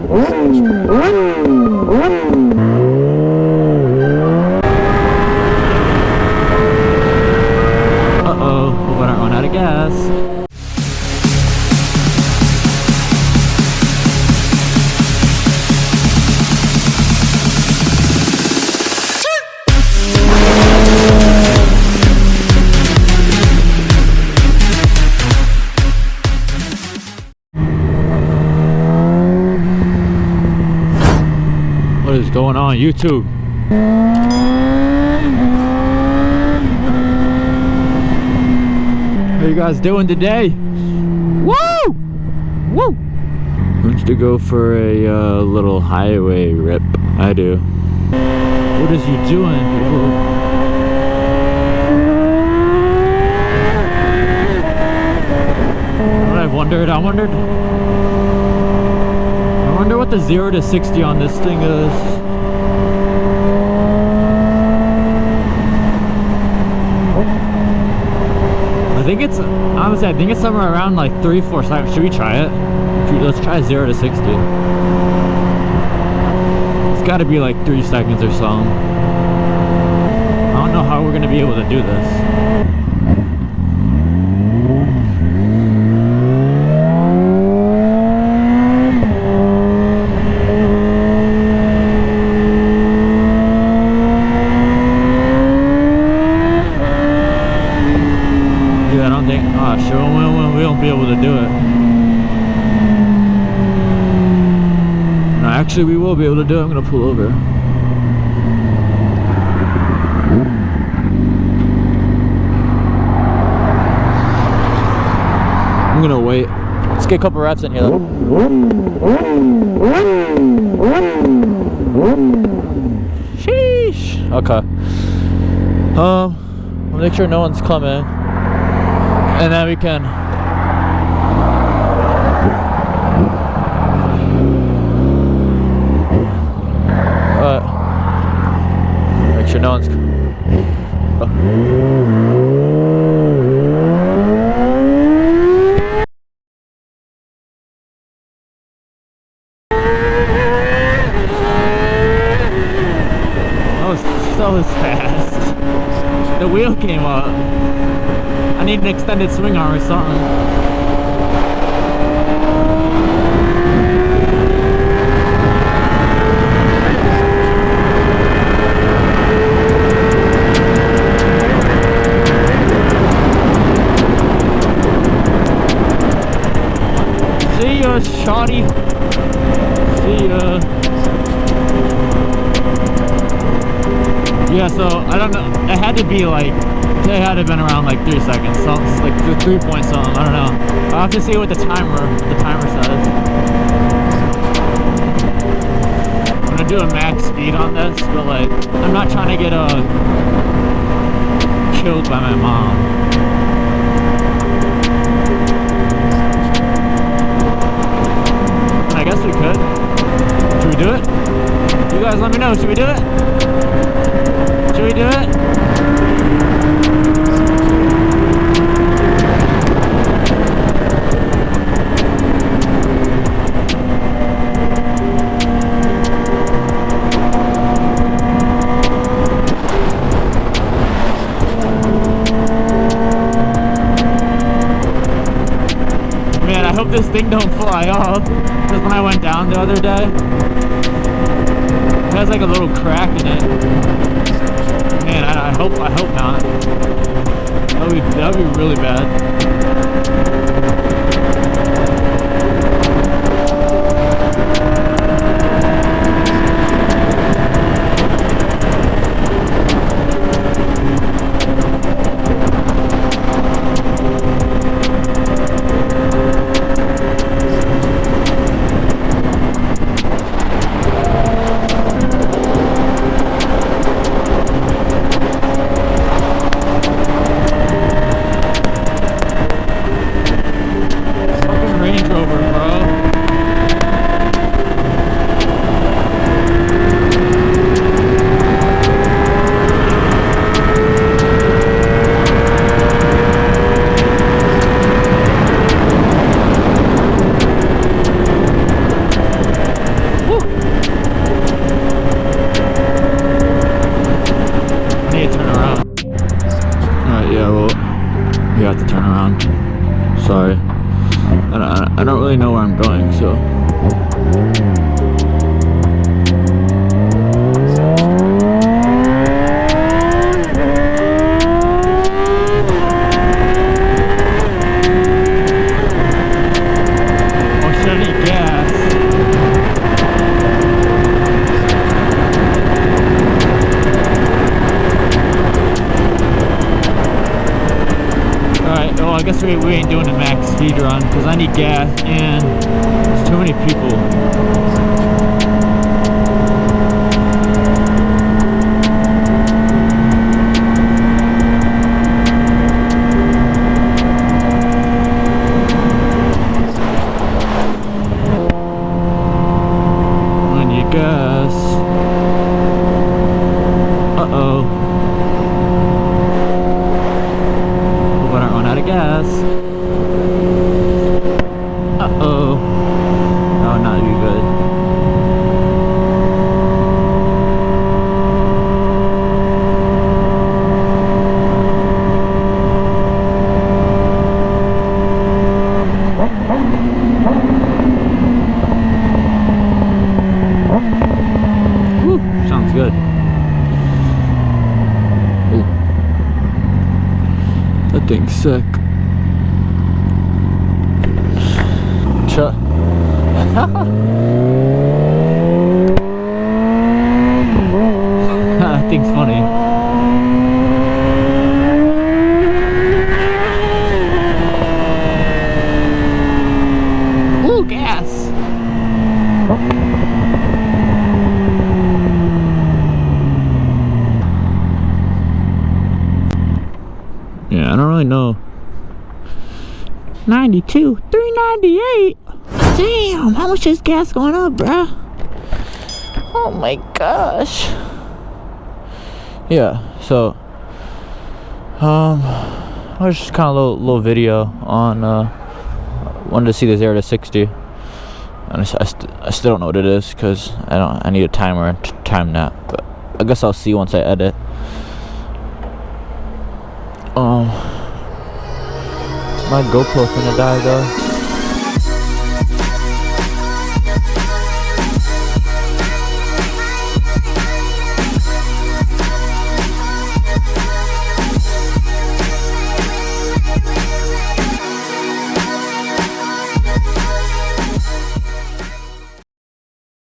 Uh-oh, we better run out of gas. What is going on YouTube? How you guys doing today? Woo! Woo! Who wants to go for a little highway rip? I do. What is you doing, people? What I wonder what the 0 to 60 on this thing is. I think it's somewhere around like 3-4 seconds. Should we try it? Let's try 0 to 60. It's gotta be like 3 seconds or something. I don't know how we're gonna be able to do this. We won't be able to do it. No, actually we will be able to do it. I'm gonna pull over. I'm gonna wait. Let's get a couple reps in here though. Sheesh. Okay. I'll make sure no one's coming. And then we can make sure no one's that was fast. The wheel came up. I need an extended swing arm or something. See ya, shawty. See ya. Yeah, so I don't know. It had to be like. It had to have been around like 3 seconds, so it's like 3 point something. I don't know. I'll have to see what the timer says. I'm gonna do a max speed on this, but like I'm not trying to get killed by my mom. I guess we could. Should we do it? You guys let me know. Should we do it? Should we do it? Man, I hope this thing don't fly off. Because when I went down the other day, it has like a little crack in it. Man, I hope not. That would be really bad. straight we ain't doing a max speed run because I need gas and there's too many people. On your gas. Uh-oh. Hope I don't run out of gas. Uh-oh. That would not be good. Woo, sounds good. Ooh. That thing's sick. That thing's funny. Ooh, gas! Yeah, I don't really know. 92, 398. Damn, how much is gas going up, bruh? Oh my gosh. Yeah, so I was just kind of a little video on wanted to see the 0 to 60, and I still don't know what it is because I need a timer and time that, but I guess I'll see once I edit. My GoPro's gonna die though.